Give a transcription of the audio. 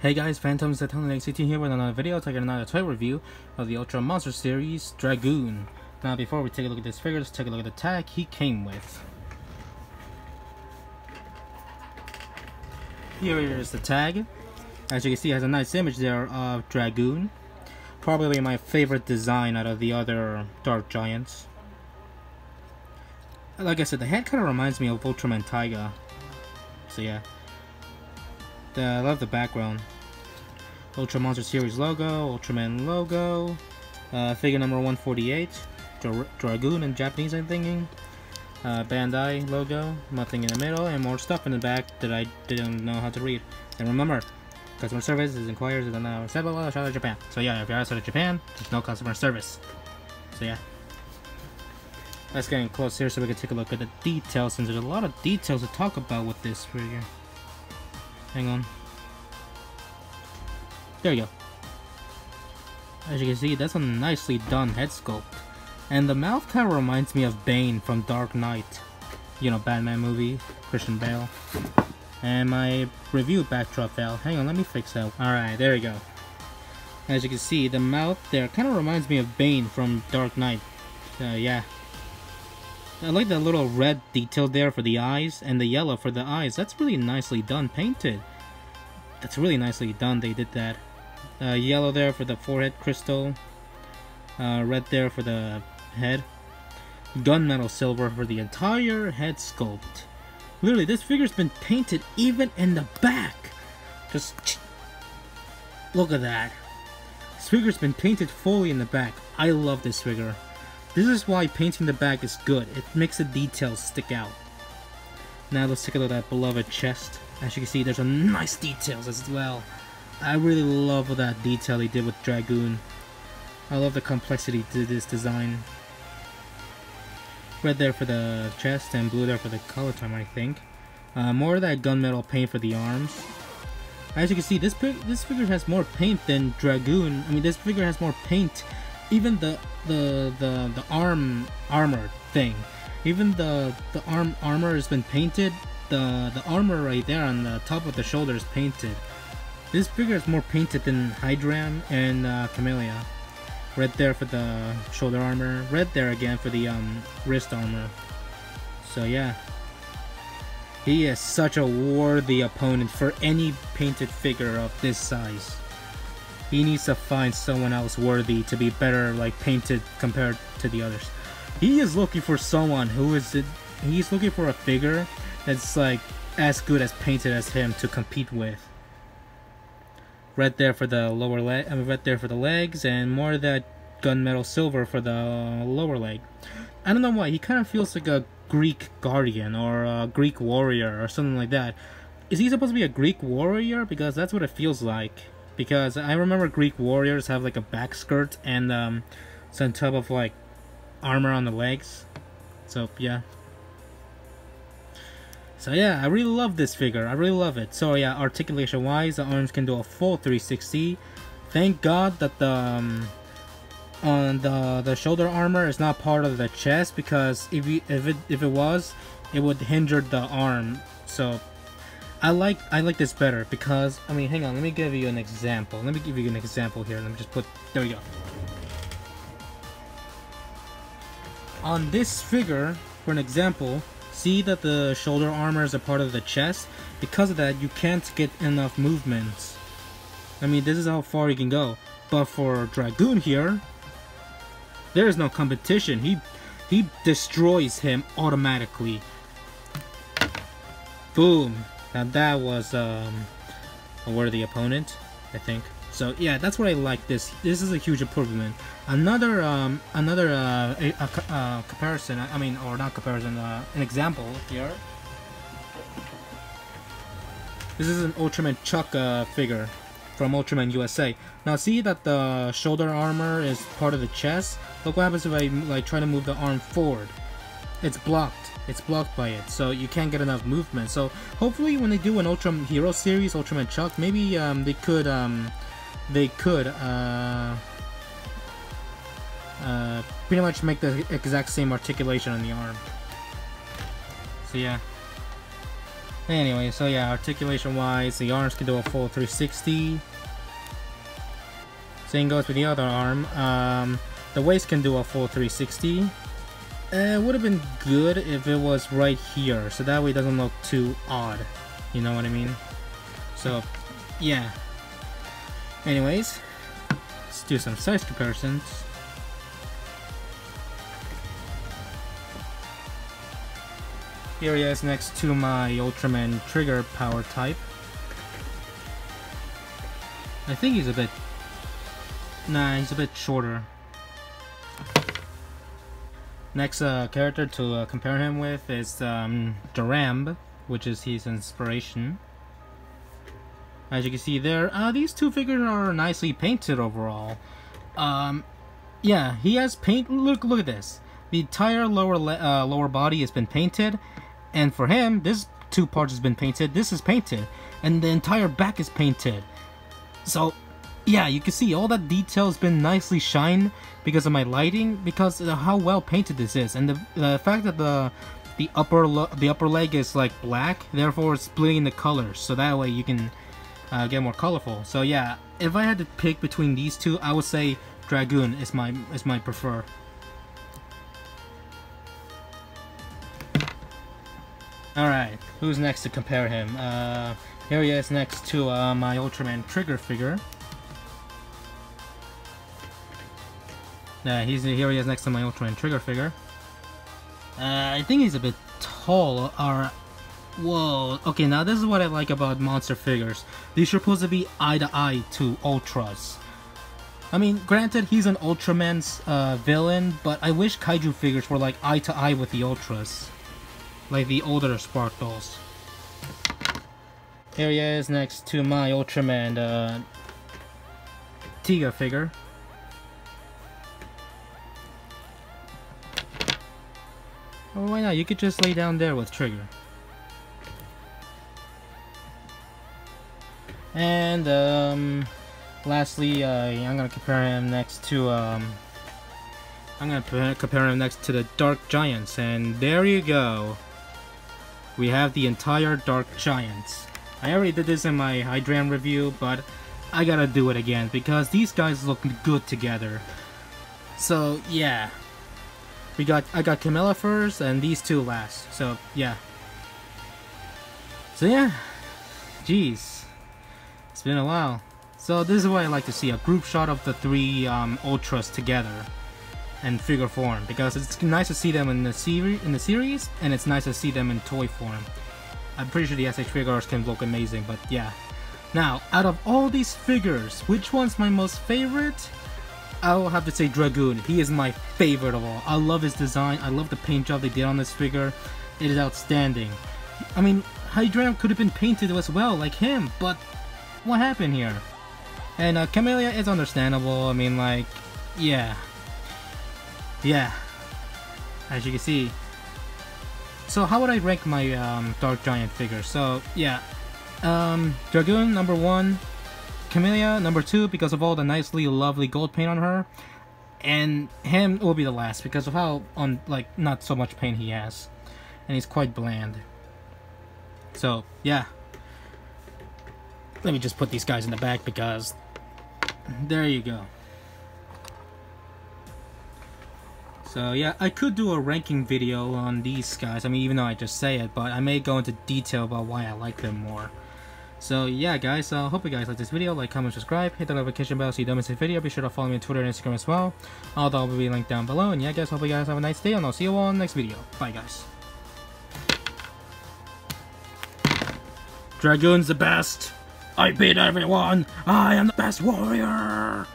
Hey guys, Phantoms at ACT here with another video, taking another toy review of the Ultra Monster Series Darragon. Now before we take a look at this figure, let's take a look at the tag he came with. Here is the tag. As you can see, it has a nice image there of Darragon. Probably my favorite design out of the other Dark Giants. Like I said, the head kind of reminds me of ULTRAMAN TRIGGER. So yeah. I love the background. Ultra Monster Series logo, Ultraman logo, figure number 148, Darragon in Japanese I'm thinking, Bandai logo, nothing in the middle, and more stuff in the back that I didn't know how to read. And remember, customer service is inquires in Japan. So yeah, if you're outside of Japan, there's no customer service. So yeah. Let's get in close here so we can take a look at the details, since there's a lot of details to talk about with this figure. Hang on. There you go. As you can see, that's a nicely done head sculpt. And the mouth kind of reminds me of Bane from Dark Knight. You know, Batman movie, Christian Bale. And my review backdrop fell. Hang on, let me fix that. Alright, there we go. As you can see, the mouth there kind of reminds me of Bane from Dark Knight. Yeah. I like the little red detail there for the eyes, and the yellow for the eyes. That's really nicely done, painted. That's really nicely done, they did that. Yellow there for the forehead crystal. Red there for the head. Gunmetal silver for the entire head sculpt. Literally, this figure's been painted even in the back. Just look at that. This figure's been painted fully in the back. I love this figure. This is why painting the back is good. It makes the details stick out. Now let's take a look at that beloved chest. As you can see, there's some nice details as well. I really love that detail he did with Darragon. I love the complexity to this design. Red there for the chest and blue there for the color time, I think. More of that gunmetal paint for the arms. As you can see, this figure has more paint than Darragon. I mean, this figure has more paint. Even the armor thing. Even the armor has been painted. The armor right there on the top of the shoulder is painted. This figure is more painted than Hydram and Camellia. Red there for the shoulder armor. Red there again for the wrist armor. So yeah. He is such a worthy opponent for any painted figure of this size. He needs to find someone else worthy to be better, like, painted compared to the others. He is looking for someone who is... He's looking for a figure that's, like, as good as painted as him to compete with. Red there for the lower leg, red there for the legs, and more of that gunmetal silver for the lower leg. I don't know why, he kind of feels like a Greek guardian or a Greek warrior or something like that. Is he supposed to be a Greek warrior? Because that's what it feels like. Because I remember Greek warriors have like a back skirt and some type of like armor on the legs. So yeah. So yeah, I really love this figure. I really love it. So yeah, articulation wise, the arms can do a full 360. Thank God that the shoulder armor is not part of the chest, because if it was, it would hinder the arm. So I like this better because, I mean, hang on, let me give you an example. Let me give you an example here. Let me just put, there we go. On this figure, for an example, see that the shoulder armor is a part of the chest. Because of that, you can't get enough movements. I mean, this is how far you can go. But for Darragon here, there is no competition. He destroys him automatically. Boom. Now that was a worthy opponent, I think. So yeah, that's what I like. This is a huge improvement. Another comparison. I mean, or not comparison. An example here. This is an Ultraman Chuck figure from Ultraman USA. Now see that the shoulder armor is part of the chest. Look what happens if I like try to move the arm forward. It's blocked. It's blocked by it, so you can't get enough movement. So hopefully when they do an Ultra Hero series, Ultraman Chuck, maybe they could pretty much make the exact same articulation on the arm. So yeah. Anyway, so yeah, articulation wise, the arms can do a full 360. Same goes with the other arm. The waist can do a full 360. It would have been good if it was right here, so that way it doesn't look too odd. You know what I mean? So, yeah. Anyways, let's do some size comparisons. Here he is next to my Ultraman Trigger power type. I think he's a bit... Nah, he's a bit shorter. Next character to compare him with is Darragon, which is his inspiration. As you can see there, these two figures are nicely painted overall. Yeah, he has paint. Look at this. The entire lower body has been painted, and for him, this two parts has been painted. This is painted, and the entire back is painted. So, yeah, you can see all that detail has been nicely shined because of my lighting, because of how well painted this is, and the fact that the upper leg is like black, therefore it's splitting the colors, so that way you can get more colorful. So yeah, if I had to pick between these two, I would say Darragon is my prefer. Alright, who's next to compare him? Here he is next to my Ultraman Trigger figure. Here he is next to my Ultraman Trigger figure. I think he's a bit tall, or... Whoa, okay, now this is what I like about monster figures. They're supposed to be eye to eye to Ultras. I mean, granted, he's an Ultraman's villain, but I wish Kaiju figures were like eye to eye with the Ultras. Like the older Spark dolls. Here he is next to my Ultraman Trigger figure. Oh, why not? You could just lay down there with Trigger. And lastly, I'm gonna compare him next to the Dark Giants, and there you go. We have the entire Dark Giants. I already did this in my Hydran review, but I gotta do it again because these guys look good together. So yeah, I got Camilla first, and these two last. So yeah. Jeez. It's been a while. So this is what I like to see, a group shot of the three Ultras together in figure form, because it's nice to see them in the series, and it's nice to see them in toy form. I'm pretty sure the SH figures can look amazing, but yeah. Now, out of all these figures, which one's my most favorite? I will have to say Darragon. He is my favorite of all. I love his design. I love the paint job they did on this figure. It is outstanding. I mean, Hydram could have been painted as well, like him, but what happened here? And Camellia is understandable. I mean, like, yeah, as you can see. So how would I rank my Dark Giant figures? So yeah, Darragon number 1, Camellia number 2 because of all the nicely lovely gold paint on her, and him will be the last because of how not so much paint he has, and he's quite bland. So yeah, let me just put these guys in the back because there you go. So yeah, I could do a ranking video on these guys, I mean, even though I just say it, but I may go into detail about why I like them more. So yeah guys, hope you guys like this video. Like, comment, subscribe, hit the notification bell so you don't miss a video. Be sure to follow me on Twitter and Instagram as well. All that will be linked down below. And yeah guys, hope you guys have a nice day, and I'll see you all in the next video. Bye guys. Darragon's the best! I beat everyone! I am the best warrior!